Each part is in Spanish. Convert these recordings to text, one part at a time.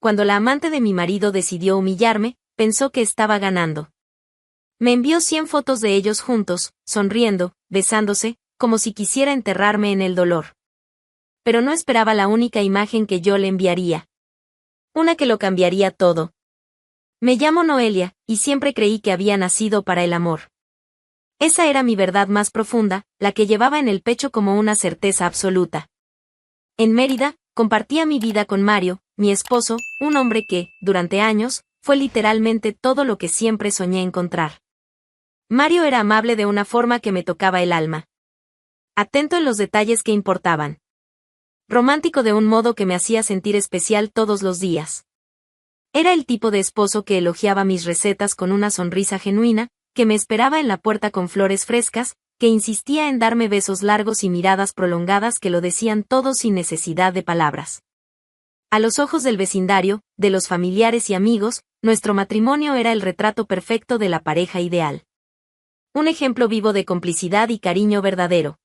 cuando la amante de mi marido decidió humillarme, pensó que estaba ganando. Me envió 100 fotos de ellos juntos, sonriendo, besándose, como si quisiera enterrarme en el dolor. Pero no esperaba la única imagen que yo le enviaría. Una que lo cambiaría todo. Me llamo Noelia, y siempre creí que había nacido para el amor. Esa era mi verdad más profunda, la que llevaba en el pecho como una certeza absoluta. En Mérida, compartía mi vida con Mario, mi esposo, un hombre que, durante años, fue literalmente todo lo que siempre soñé encontrar. Mario era amable de una forma que me tocaba el alma. Atento en los detalles que importaban. Romántico de un modo que me hacía sentir especial todos los días. Era el tipo de esposo que elogiaba mis recetas con una sonrisa genuina, que me esperaba en la puerta con flores frescas, que insistía en darme besos largos y miradas prolongadas que lo decían todo sin necesidad de palabras. A los ojos del vecindario, de los familiares y amigos, nuestro matrimonio era el retrato perfecto de la pareja ideal. Un ejemplo vivo de complicidad y cariño verdadero.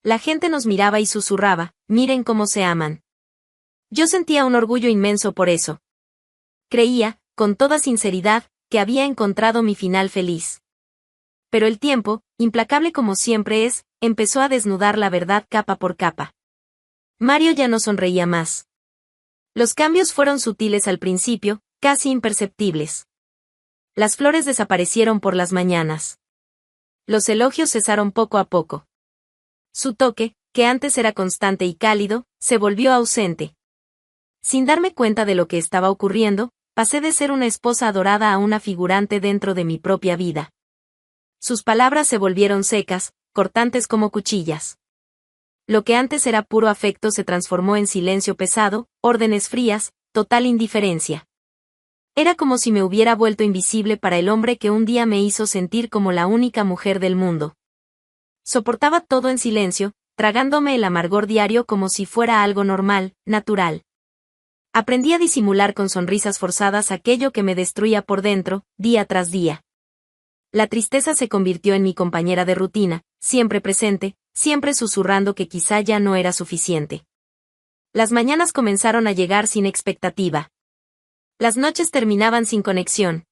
La gente nos miraba y susurraba, miren cómo se aman. Yo sentía un orgullo inmenso por eso. Creía, con toda sinceridad, que había encontrado mi final feliz. Pero el tiempo, implacable como siempre es, empezó a desnudar la verdad capa por capa. Mario ya no sonreía más. Los cambios fueron sutiles al principio, casi imperceptibles. Las flores desaparecieron por las mañanas. Los elogios cesaron poco a poco. Su toque, que antes era constante y cálido, se volvió ausente. Sin darme cuenta de lo que estaba ocurriendo, pasé de ser una esposa adorada a una figurante dentro de mi propia vida. Sus palabras se volvieron secas, cortantes como cuchillas. Lo que antes era puro afecto se transformó en silencio pesado, órdenes frías, total indiferencia. Era como si me hubiera vuelto invisible para el hombre que un día me hizo sentir como la única mujer del mundo. Soportaba todo en silencio, tragándome el amargor diario como si fuera algo normal, natural. Aprendí a disimular con sonrisas forzadas aquello que me destruía por dentro, día tras día. La tristeza se convirtió en mi compañera de rutina, siempre presente, siempre susurrando que quizá ya no era suficiente. Las mañanas comenzaron a llegar sin expectativa. Las noches terminaban sin conexión.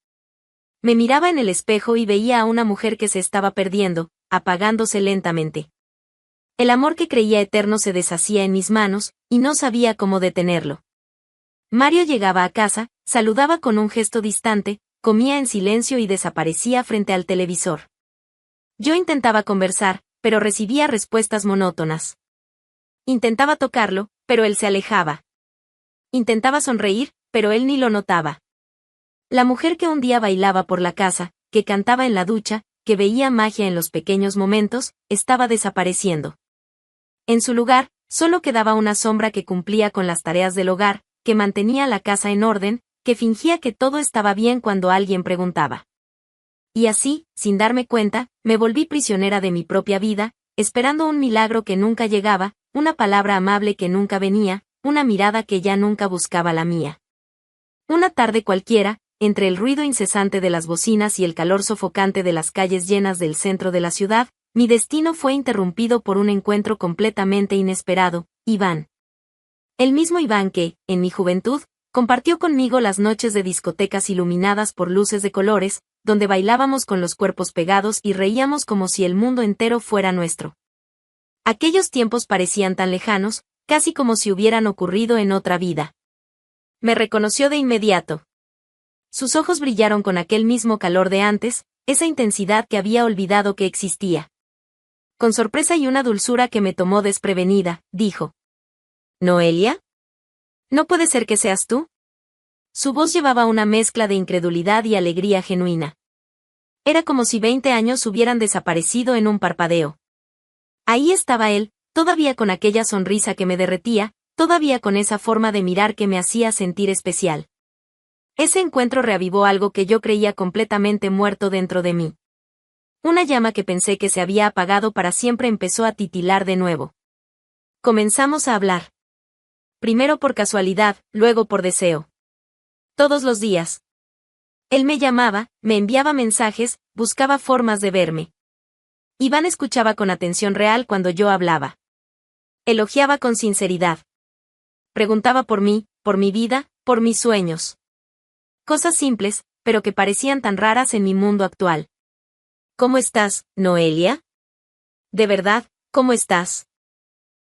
Me miraba en el espejo y veía a una mujer que se estaba perdiendo, apagándose lentamente. El amor que creía eterno se deshacía en mis manos, y no sabía cómo detenerlo. Mario llegaba a casa, saludaba con un gesto distante, comía en silencio y desaparecía frente al televisor. Yo intentaba conversar, pero recibía respuestas monótonas. Intentaba tocarlo, pero él se alejaba. Intentaba sonreír, pero él ni lo notaba. La mujer que un día bailaba por la casa, que cantaba en la ducha, que veía magia en los pequeños momentos, estaba desapareciendo. En su lugar, solo quedaba una sombra que cumplía con las tareas del hogar, que mantenía la casa en orden, que fingía que todo estaba bien cuando alguien preguntaba. Y así, sin darme cuenta, me volví prisionera de mi propia vida, esperando un milagro que nunca llegaba, una palabra amable que nunca venía, una mirada que ya nunca buscaba la mía. Una tarde cualquiera, entre el ruido incesante de las bocinas y el calor sofocante de las calles llenas del centro de la ciudad, mi destino fue interrumpido por un encuentro completamente inesperado, Iván. El mismo Iván que, en mi juventud, compartió conmigo las noches de discotecas iluminadas por luces de colores, donde bailábamos con los cuerpos pegados y reíamos como si el mundo entero fuera nuestro. Aquellos tiempos parecían tan lejanos, casi como si hubieran ocurrido en otra vida. Me reconoció de inmediato. Sus ojos brillaron con aquel mismo calor de antes, esa intensidad que había olvidado que existía. Con sorpresa y una dulzura que me tomó desprevenida, dijo: ¿Noelia? ¿No puede ser que seas tú? Su voz llevaba una mezcla de incredulidad y alegría genuina. Era como si 20 años hubieran desaparecido en un parpadeo. Ahí estaba él, todavía con aquella sonrisa que me derretía, todavía con esa forma de mirar que me hacía sentir especial. Ese encuentro reavivó algo que yo creía completamente muerto dentro de mí. Una llama que pensé que se había apagado para siempre empezó a titilar de nuevo. Comenzamos a hablar. Primero por casualidad, luego por deseo. Todos los días. Él me llamaba, me enviaba mensajes, buscaba formas de verme. Iván escuchaba con atención real cuando yo hablaba. Elogiaba con sinceridad. Preguntaba por mí, por mi vida, por mis sueños. Cosas simples, pero que parecían tan raras en mi mundo actual. ¿Cómo estás, Noelia? ¿De verdad, cómo estás?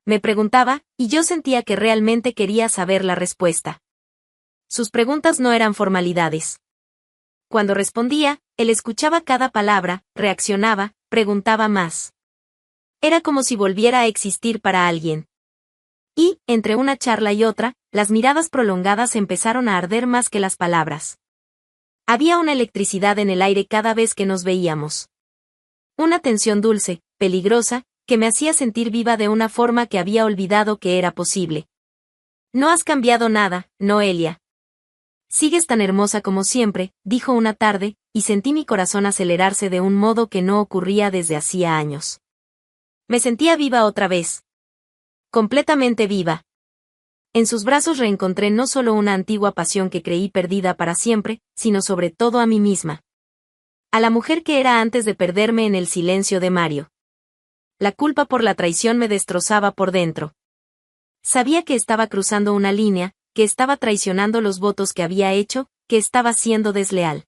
Me preguntaba, y yo sentía que realmente quería saber la respuesta. Sus preguntas no eran formalidades. Cuando respondía, él escuchaba cada palabra, reaccionaba, preguntaba más. Era como si volviera a existir para alguien. Y, entre una charla y otra, las miradas prolongadas empezaron a arder más que las palabras. Había una electricidad en el aire cada vez que nos veíamos. Una tensión dulce, peligrosa, que me hacía sentir viva de una forma que había olvidado que era posible. No has cambiado nada, Noelia. Sigues tan hermosa como siempre, dijo una tarde, y sentí mi corazón acelerarse de un modo que no ocurría desde hacía años. Me sentía viva otra vez. Completamente viva. En sus brazos reencontré no solo una antigua pasión que creí perdida para siempre, sino sobre todo a mí misma. A la mujer que era antes de perderme en el silencio de Mario. La culpa por la traición me destrozaba por dentro. Sabía que estaba cruzando una línea, que estaba traicionando los votos que había hecho, que estaba siendo desleal.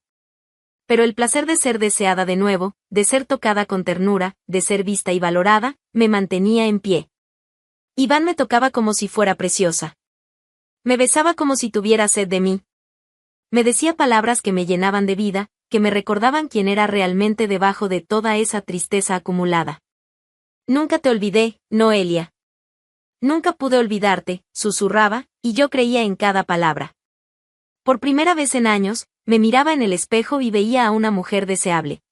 Pero el placer de ser deseada de nuevo, de ser tocada con ternura, de ser vista y valorada, me mantenía en pie. Iván me tocaba como si fuera preciosa. Me besaba como si tuviera sed de mí. Me decía palabras que me llenaban de vida, que me recordaban quién era realmente debajo de toda esa tristeza acumulada. Nunca te olvidé, Noelia. Nunca pude olvidarte, susurraba, y yo creía en cada palabra. Por primera vez en años, me miraba en el espejo y veía a una mujer deseable.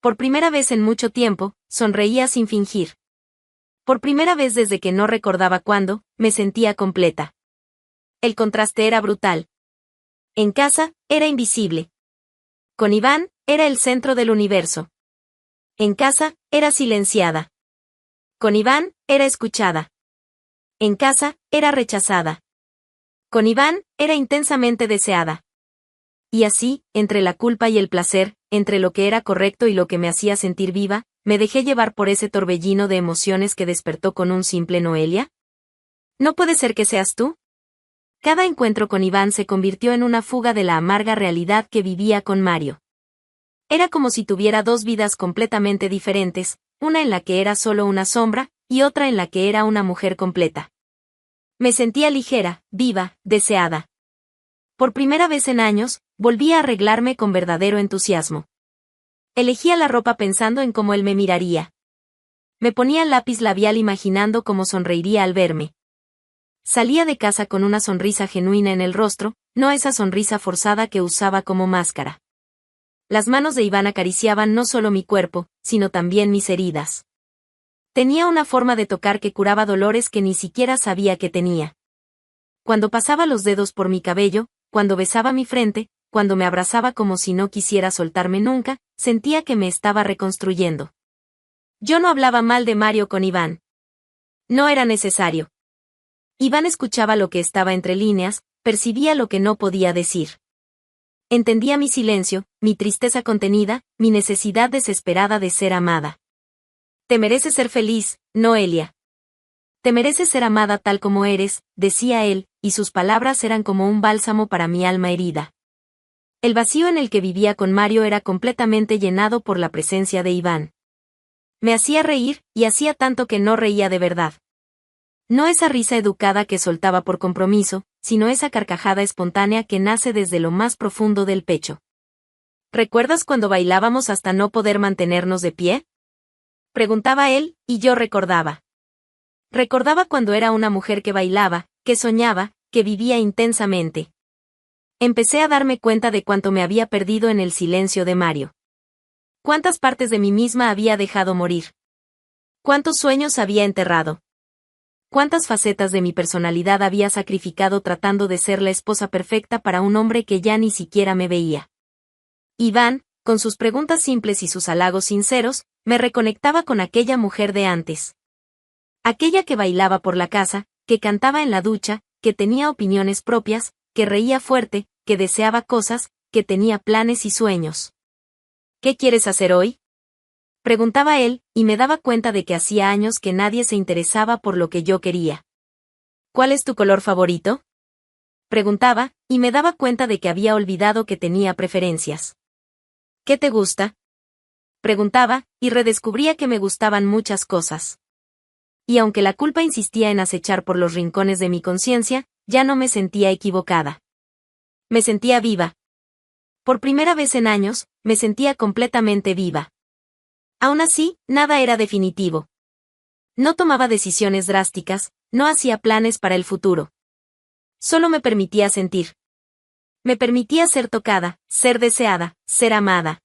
Por primera vez en mucho tiempo, sonreía sin fingir. Por primera vez desde que no recordaba cuándo, me sentía completa. El contraste era brutal. En casa, era invisible. Con Iván, era el centro del universo. En casa, era silenciada. Con Iván, era escuchada. En casa, era rechazada. Con Iván, era intensamente deseada. Y así, entre la culpa y el placer, entre lo que era correcto y lo que me hacía sentir viva, me dejé llevar por ese torbellino de emociones que despertó con un simple Noelia. ¿No puede ser que seas tú? Cada encuentro con Iván se convirtió en una fuga de la amarga realidad que vivía con Mario. Era como si tuviera dos vidas completamente diferentes, una en la que era solo una sombra, y otra en la que era una mujer completa. Me sentía ligera, viva, deseada. Por primera vez en años, volví a arreglarme con verdadero entusiasmo. Elegía la ropa pensando en cómo él me miraría. Me ponía lápiz labial imaginando cómo sonreiría al verme. Salía de casa con una sonrisa genuina en el rostro, no esa sonrisa forzada que usaba como máscara. Las manos de Iván acariciaban no solo mi cuerpo, sino también mis heridas. Tenía una forma de tocar que curaba dolores que ni siquiera sabía que tenía. Cuando pasaba los dedos por mi cabello, cuando besaba mi frente, cuando me abrazaba como si no quisiera soltarme nunca, sentía que me estaba reconstruyendo. Yo no hablaba mal de Mario con Iván. No era necesario. Iván escuchaba lo que estaba entre líneas, percibía lo que no podía decir. Entendía mi silencio, mi tristeza contenida, mi necesidad desesperada de ser amada. Te mereces ser feliz, Noelia. Te mereces ser amada tal como eres, decía él, y sus palabras eran como un bálsamo para mi alma herida. El vacío en el que vivía con Mario era completamente llenado por la presencia de Iván. Me hacía reír, y hacía tanto que no reía de verdad. No esa risa educada que soltaba por compromiso, sino esa carcajada espontánea que nace desde lo más profundo del pecho. ¿Recuerdas cuando bailábamos hasta no poder mantenernos de pie? Preguntaba él, y yo recordaba. Recordaba cuando era una mujer que bailaba, que soñaba, que vivía intensamente. Empecé a darme cuenta de cuánto me había perdido en el silencio de Mario. Cuántas partes de mí misma había dejado morir. Cuántos sueños había enterrado. Cuántas facetas de mi personalidad había sacrificado tratando de ser la esposa perfecta para un hombre que ya ni siquiera me veía. Iván, con sus preguntas simples y sus halagos sinceros, me reconectaba con aquella mujer de antes. Aquella que bailaba por la casa, que cantaba en la ducha, que tenía opiniones propias, que reía fuerte, que deseaba cosas, que tenía planes y sueños. ¿Qué quieres hacer hoy? Preguntaba él, y me daba cuenta de que hacía años que nadie se interesaba por lo que yo quería. ¿Cuál es tu color favorito? Preguntaba, y me daba cuenta de que había olvidado que tenía preferencias. ¿Qué te gusta? Preguntaba, y redescubría que me gustaban muchas cosas. Y aunque la culpa insistía en acechar por los rincones de mi conciencia, ya no me sentía equivocada. Me sentía viva. Por primera vez en años, me sentía completamente viva. Aún así, nada era definitivo. No tomaba decisiones drásticas, no hacía planes para el futuro. Solo me permitía sentir. Me permitía ser tocada, ser deseada, ser amada.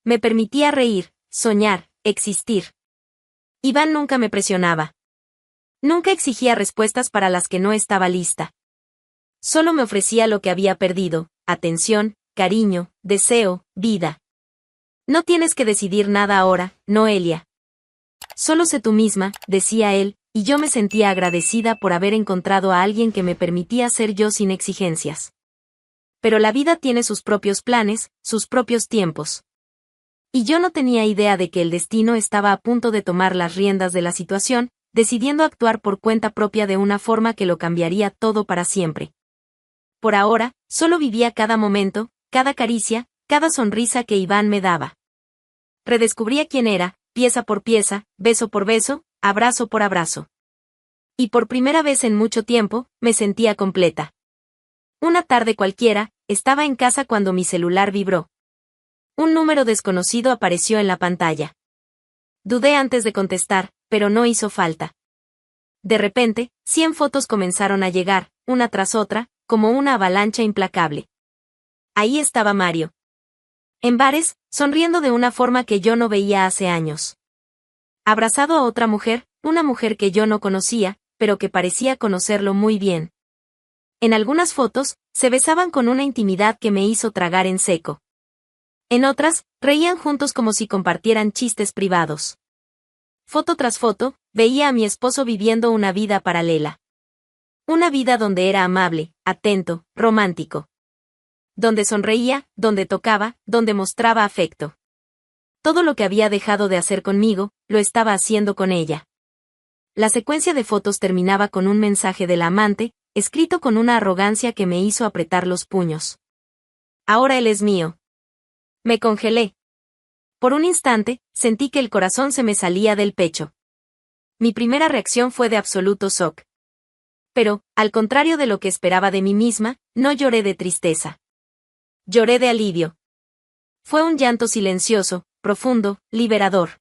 Me permitía reír, soñar, existir. Iván nunca me presionaba. Nunca exigía respuestas para las que no estaba lista. Solo me ofrecía lo que había perdido: atención, cariño, deseo, vida. No tienes que decidir nada ahora, Noelia. Solo sé tú misma, decía él, y yo me sentía agradecida por haber encontrado a alguien que me permitía ser yo sin exigencias. Pero la vida tiene sus propios planes, sus propios tiempos. Y yo no tenía idea de que el destino estaba a punto de tomar las riendas de la situación, decidiendo actuar por cuenta propia de una forma que lo cambiaría todo para siempre. Por ahora, solo vivía cada momento, cada caricia, cada sonrisa que Iván me daba. Redescubría quién era, pieza por pieza, beso por beso, abrazo por abrazo. Y por primera vez en mucho tiempo, me sentía completa. Una tarde cualquiera, estaba en casa cuando mi celular vibró. Un número desconocido apareció en la pantalla. Dudé antes de contestar, pero no hizo falta. De repente, 100 fotos comenzaron a llegar, una tras otra, como una avalancha implacable. Ahí estaba Mario. En bares, sonriendo de una forma que yo no veía hace años. Abrazado a otra mujer, una mujer que yo no conocía, pero que parecía conocerlo muy bien. En algunas fotos, se besaban con una intimidad que me hizo tragar en seco. En otras, reían juntos como si compartieran chistes privados. Foto tras foto, veía a mi esposo viviendo una vida paralela. Una vida donde era amable, atento, romántico. Donde sonreía, donde tocaba, donde mostraba afecto. Todo lo que había dejado de hacer conmigo, lo estaba haciendo con ella. La secuencia de fotos terminaba con un mensaje de la amante, escrito con una arrogancia que me hizo apretar los puños. Ahora él es mío. Me congelé. Por un instante, sentí que el corazón se me salía del pecho. Mi primera reacción fue de absoluto shock. Pero, al contrario de lo que esperaba de mí misma, no lloré de tristeza. Lloré de alivio. Fue un llanto silencioso, profundo, liberador.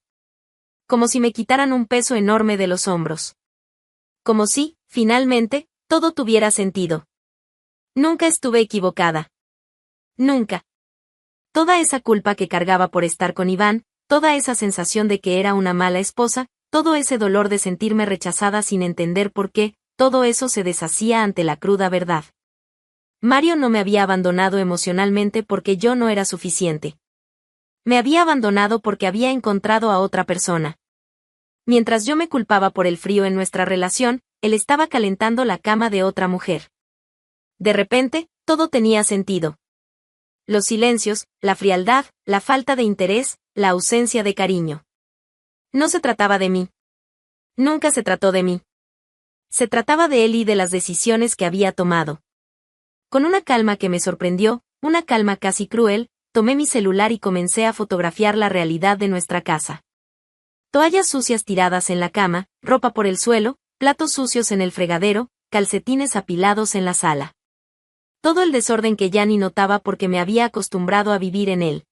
Como si me quitaran un peso enorme de los hombros. Como si, finalmente, todo tuviera sentido. Nunca estuve equivocada. Nunca. Toda esa culpa que cargaba por estar con Iván, toda esa sensación de que era una mala esposa, todo ese dolor de sentirme rechazada sin entender por qué, todo eso se deshacía ante la cruda verdad. Mario no me había abandonado emocionalmente porque yo no era suficiente. Me había abandonado porque había encontrado a otra persona. Mientras yo me culpaba por el frío en nuestra relación, él estaba calentando la cama de otra mujer. De repente, todo tenía sentido. Los silencios, la frialdad, la falta de interés, la ausencia de cariño. No se trataba de mí. Nunca se trató de mí. Se trataba de él y de las decisiones que había tomado. Con una calma que me sorprendió, una calma casi cruel, tomé mi celular y comencé a fotografiar la realidad de nuestra casa. Toallas sucias tiradas en la cama, ropa por el suelo, platos sucios en el fregadero, calcetines apilados en la sala. Todo el desorden que ya ni notaba porque me había acostumbrado a vivir en él.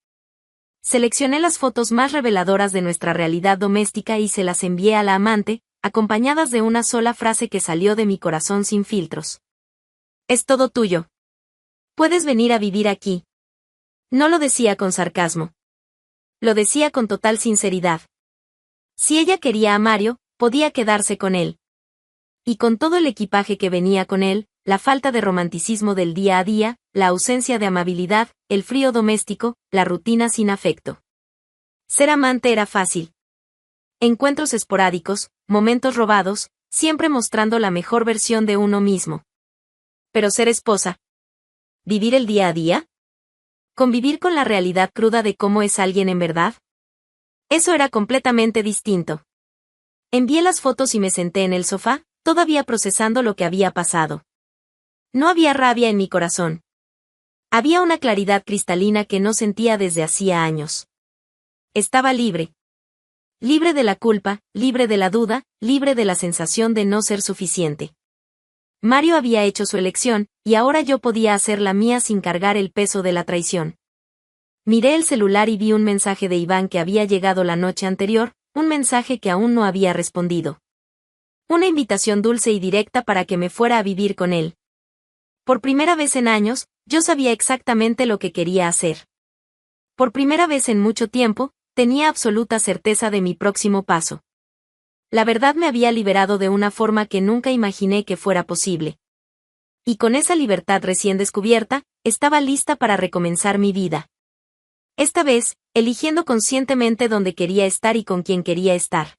Seleccioné las fotos más reveladoras de nuestra realidad doméstica y se las envié a la amante, acompañadas de una sola frase que salió de mi corazón sin filtros. Es todo tuyo. Puedes venir a vivir aquí. No lo decía con sarcasmo. Lo decía con total sinceridad. Si ella quería a Mario, podía quedarse con él. Y con todo el equipaje que venía con él, la falta de romanticismo del día a día, la ausencia de amabilidad, el frío doméstico, la rutina sin afecto. Ser amante era fácil. Encuentros esporádicos, momentos robados, siempre mostrando la mejor versión de uno mismo. Pero ser esposa. ¿Vivir el día a día? ¿Convivir con la realidad cruda de cómo es alguien en verdad? Eso era completamente distinto. Envié las fotos y me senté en el sofá, todavía procesando lo que había pasado. No había rabia en mi corazón. Había una claridad cristalina que no sentía desde hacía años. Estaba libre. Libre de la culpa, libre de la duda, libre de la sensación de no ser suficiente. Mario había hecho su elección, y ahora yo podía hacer la mía sin cargar el peso de la traición. Miré el celular y vi un mensaje de Iván que había llegado la noche anterior, un mensaje que aún no había respondido. Una invitación dulce y directa para que me fuera a vivir con él. Por primera vez en años, yo sabía exactamente lo que quería hacer. Por primera vez en mucho tiempo, tenía absoluta certeza de mi próximo paso. La verdad me había liberado de una forma que nunca imaginé que fuera posible. Y con esa libertad recién descubierta, estaba lista para recomenzar mi vida. Esta vez, eligiendo conscientemente dónde quería estar y con quién quería estar.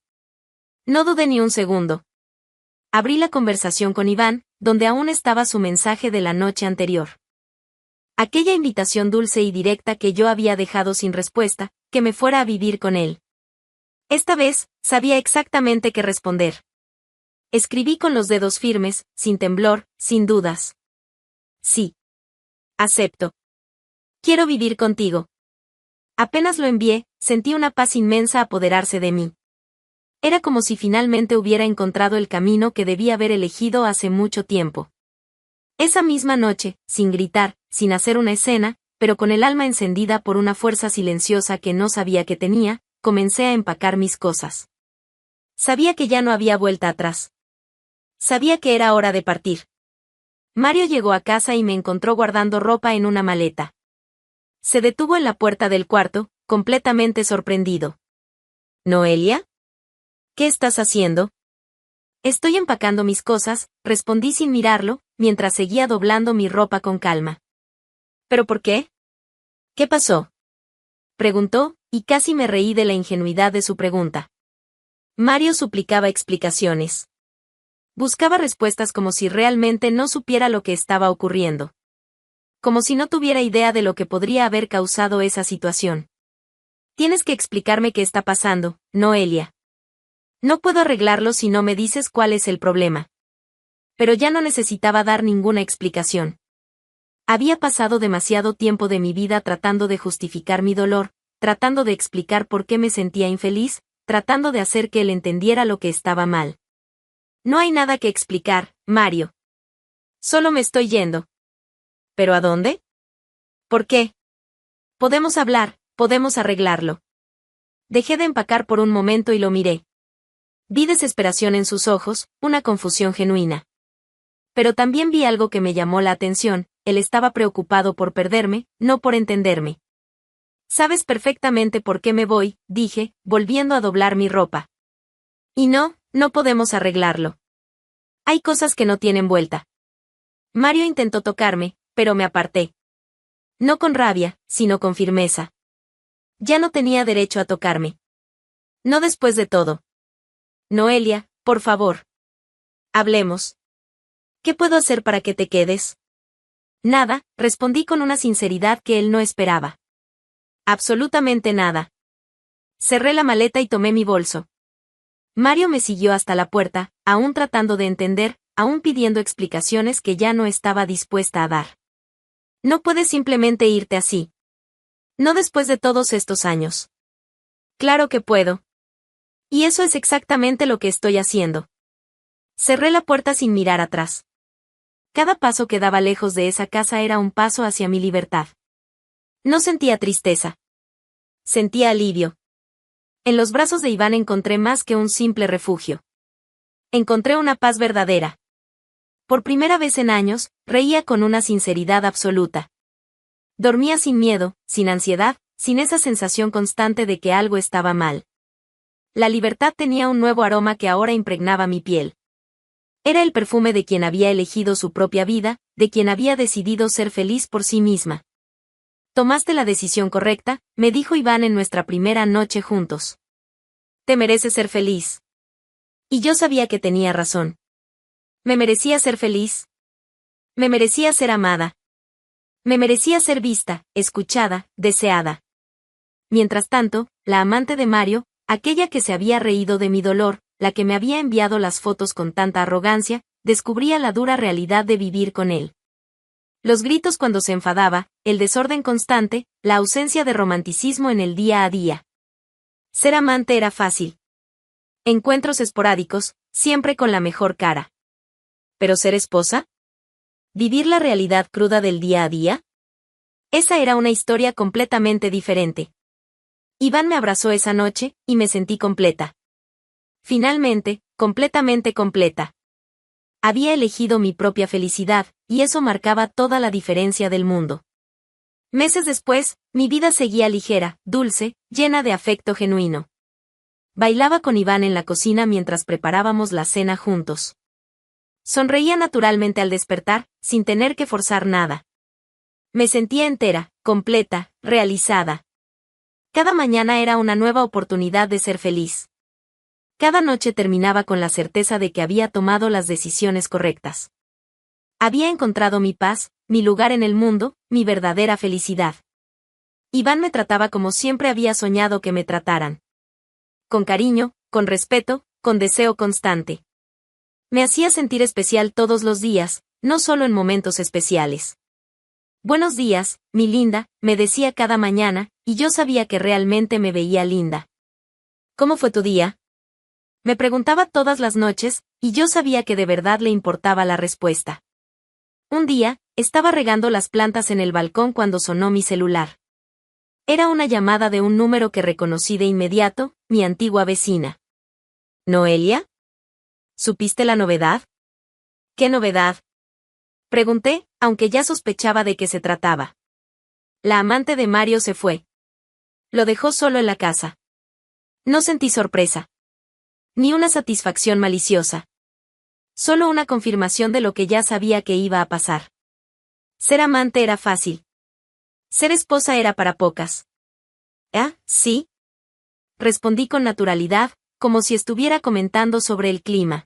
No dudé ni un segundo. Abrí la conversación con Iván, donde aún estaba su mensaje de la noche anterior. Aquella invitación dulce y directa que yo había dejado sin respuesta, que me fuera a vivir con él. Esta vez, sabía exactamente qué responder. Escribí con los dedos firmes, sin temblor, sin dudas. Sí. Acepto. Quiero vivir contigo. Apenas lo envié, sentí una paz inmensa apoderarse de mí. Era como si finalmente hubiera encontrado el camino que debía haber elegido hace mucho tiempo. Esa misma noche, sin gritar, sin hacer una escena, pero con el alma encendida por una fuerza silenciosa que no sabía que tenía, comencé a empacar mis cosas. Sabía que ya no había vuelta atrás. Sabía que era hora de partir. Mario llegó a casa y me encontró guardando ropa en una maleta. Se detuvo en la puerta del cuarto, completamente sorprendido. ¿Noelia? ¿Qué estás haciendo? Estoy empacando mis cosas, respondí sin mirarlo, mientras seguía doblando mi ropa con calma. ¿Pero por qué? ¿Qué pasó? Preguntó, y casi me reí de la ingenuidad de su pregunta. Mario suplicaba explicaciones. Buscaba respuestas como si realmente no supiera lo que estaba ocurriendo. Como si no tuviera idea de lo que podría haber causado esa situación. Tienes que explicarme qué está pasando, Noelia. No puedo arreglarlo si no me dices cuál es el problema. Pero ya no necesitaba dar ninguna explicación. Había pasado demasiado tiempo de mi vida tratando de justificar mi dolor, tratando de explicar por qué me sentía infeliz, tratando de hacer que él entendiera lo que estaba mal. No hay nada que explicar, Mario. Solo me estoy yendo. ¿Pero a dónde? ¿Por qué? Podemos hablar, podemos arreglarlo. Dejé de empacar por un momento y lo miré. Vi desesperación en sus ojos, una confusión genuina. Pero también vi algo que me llamó la atención, él estaba preocupado por perderme, no por entenderme. Sabes perfectamente por qué me voy, dije, volviendo a doblar mi ropa. Y no podemos arreglarlo. Hay cosas que no tienen vuelta. Mario intentó tocarme, pero me aparté. No con rabia, sino con firmeza. Ya no tenía derecho a tocarme. No después de todo. Noelia, por favor. Hablemos. ¿Qué puedo hacer para que te quedes? Nada, respondí con una sinceridad que él no esperaba. Absolutamente nada. Cerré la maleta y tomé mi bolso. Mario me siguió hasta la puerta, aún tratando de entender, aún pidiendo explicaciones que ya no estaba dispuesta a dar. No puedes simplemente irte así. No después de todos estos años. Claro que puedo. Y eso es exactamente lo que estoy haciendo. Cerré la puerta sin mirar atrás. Cada paso que daba lejos de esa casa era un paso hacia mi libertad. No sentía tristeza. Sentía alivio. En los brazos de Iván encontré más que un simple refugio. Encontré una paz verdadera. Por primera vez en años, reía con una sinceridad absoluta. Dormía sin miedo, sin ansiedad, sin esa sensación constante de que algo estaba mal. La libertad tenía un nuevo aroma que ahora impregnaba mi piel. Era el perfume de quien había elegido su propia vida, de quien había decidido ser feliz por sí misma. Tomaste la decisión correcta, me dijo Iván en nuestra primera noche juntos. Te mereces ser feliz. Y yo sabía que tenía razón. Me merecía ser feliz. Me merecía ser amada. Me merecía ser vista, escuchada, deseada. Mientras tanto, la amante de Mario, aquella que se había reído de mi dolor, la que me había enviado las fotos con tanta arrogancia, descubría la dura realidad de vivir con él. Los gritos cuando se enfadaba, el desorden constante, la ausencia de romanticismo en el día a día. Ser amante era fácil. Encuentros esporádicos, siempre con la mejor cara. ¿Pero ser esposa? ¿Vivir la realidad cruda del día a día? Esa era una historia completamente diferente. Iván me abrazó esa noche, y me sentí completa. Finalmente, completamente completa. Había elegido mi propia felicidad, y eso marcaba toda la diferencia del mundo. Meses después, mi vida seguía ligera, dulce, llena de afecto genuino. Bailaba con Iván en la cocina mientras preparábamos la cena juntos. Sonreía naturalmente al despertar, sin tener que forzar nada. Me sentía entera, completa, realizada. Cada mañana era una nueva oportunidad de ser feliz. Cada noche terminaba con la certeza de que había tomado las decisiones correctas. Había encontrado mi paz, mi lugar en el mundo, mi verdadera felicidad. Iván me trataba como siempre había soñado que me trataran. Con cariño, con respeto, con deseo constante. Me hacía sentir especial todos los días, no solo en momentos especiales. Buenos días, mi linda, me decía cada mañana, y yo sabía que realmente me veía linda. ¿Cómo fue tu día? Me preguntaba todas las noches, y yo sabía que de verdad le importaba la respuesta. Un día, estaba regando las plantas en el balcón cuando sonó mi celular. Era una llamada de un número que reconocí de inmediato, mi antigua vecina. ¿Noelia? ¿Supiste la novedad? ¿Qué novedad? Pregunté, aunque ya sospechaba de qué se trataba. La amante de Mario se fue. Lo dejó solo en la casa. No sentí sorpresa. Ni una satisfacción maliciosa. Solo una confirmación de lo que ya sabía que iba a pasar. Ser amante era fácil. Ser esposa era para pocas. ¿Ah, sí? Respondí con naturalidad, como si estuviera comentando sobre el clima.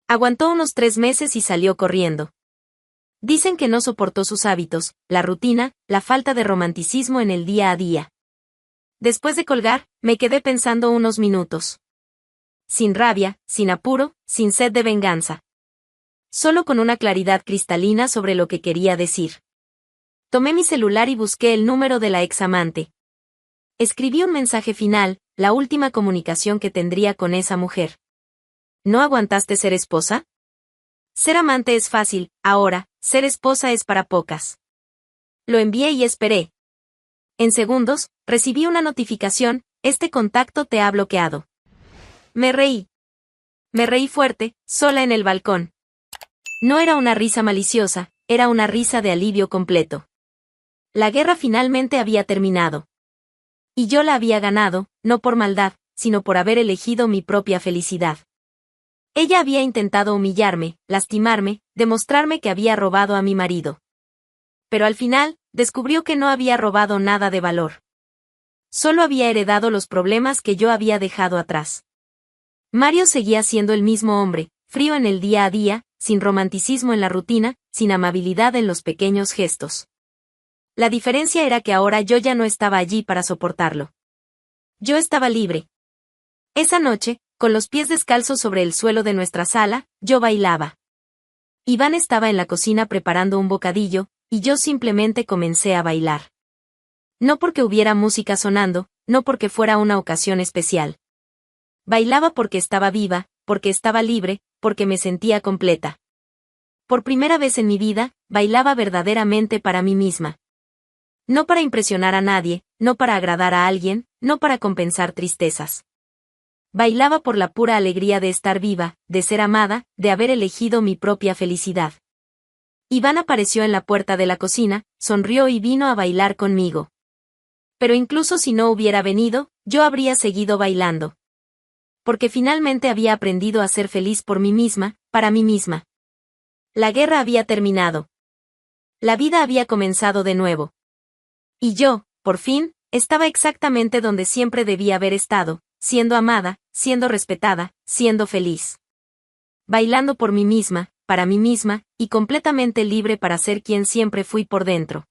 Aguantó unos 3 meses y salió corriendo. Dicen que no soportó sus hábitos, la rutina, la falta de romanticismo en el día a día. Después de colgar, me quedé pensando unos minutos. Sin rabia, sin apuro, sin sed de venganza. Solo con una claridad cristalina sobre lo que quería decir. Tomé mi celular y busqué el número de la examante. Escribí un mensaje final, la última comunicación que tendría con esa mujer. ¿No aguantaste ser esposa? Ser amante es fácil, ahora, ser esposa es para pocas. Lo envié y esperé. En segundos, recibí una notificación, este contacto te ha bloqueado. Me reí. Me reí fuerte, sola en el balcón. No era una risa maliciosa, era una risa de alivio completo. La guerra finalmente había terminado. Y yo la había ganado, no por maldad, sino por haber elegido mi propia felicidad. Ella había intentado humillarme, lastimarme, demostrarme que había robado a mi marido. Pero al final, descubrió que no había robado nada de valor. Solo había heredado los problemas que yo había dejado atrás. Mario seguía siendo el mismo hombre, frío en el día a día, sin romanticismo en la rutina, sin amabilidad en los pequeños gestos. La diferencia era que ahora yo ya no estaba allí para soportarlo. Yo estaba libre. Esa noche, con los pies descalzos sobre el suelo de nuestra sala, yo bailaba. Iván estaba en la cocina preparando un bocadillo, y yo simplemente comencé a bailar. No porque hubiera música sonando, no porque fuera una ocasión especial. Bailaba porque estaba viva, porque estaba libre, porque me sentía completa. Por primera vez en mi vida, bailaba verdaderamente para mí misma. No para impresionar a nadie, no para agradar a alguien, no para compensar tristezas. Bailaba por la pura alegría de estar viva, de ser amada, de haber elegido mi propia felicidad. Iván apareció en la puerta de la cocina, sonrió y vino a bailar conmigo. Pero incluso si no hubiera venido, yo habría seguido bailando. Porque finalmente había aprendido a ser feliz por mí misma, para mí misma. La guerra había terminado. La vida había comenzado de nuevo. Y yo, por fin, estaba exactamente donde siempre debía haber estado, siendo amada, siendo respetada, siendo feliz. Bailando por mí misma, para mí misma, y completamente libre para ser quien siempre fui por dentro.